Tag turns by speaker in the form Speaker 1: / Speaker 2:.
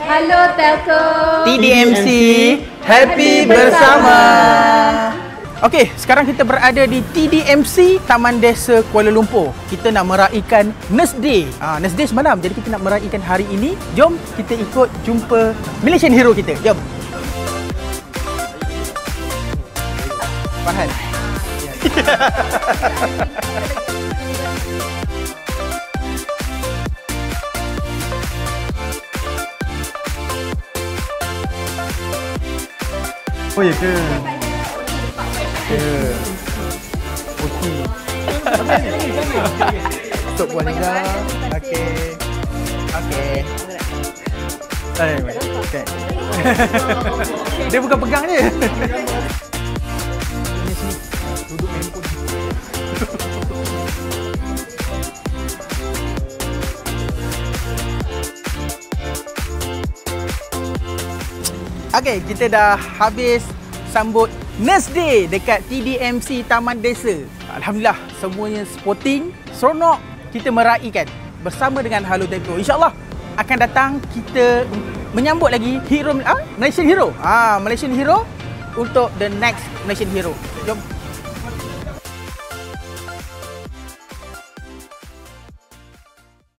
Speaker 1: Halo Telco.
Speaker 2: TDMC Happy Bersama. Okey, sekarang kita berada di TDMC Taman Desa Kuala Lumpur. Kita nak meraihkan Nurse Day. Nurse Day semalam. Jadi kita nak meraihkan hari ini. Jom kita ikut jumpa Malaysian hero kita. Jom. Farhan. Oh ya ke? Okey. Untuk Puan Liza. Okey. Okey. Okay. Dia bukan pegang je. Sini. Duduk handphone. Okey, kita dah habis sambut Nurse Day dekat TDMC Taman Desa. Alhamdulillah, semuanya sporting, seronok. Kita meraihkan bersama dengan Halo Telco. InsyaAllah akan datang kita menyambut lagi hero Malaysian Hero. Malaysian Hero untuk the next Malaysian Hero. Jom.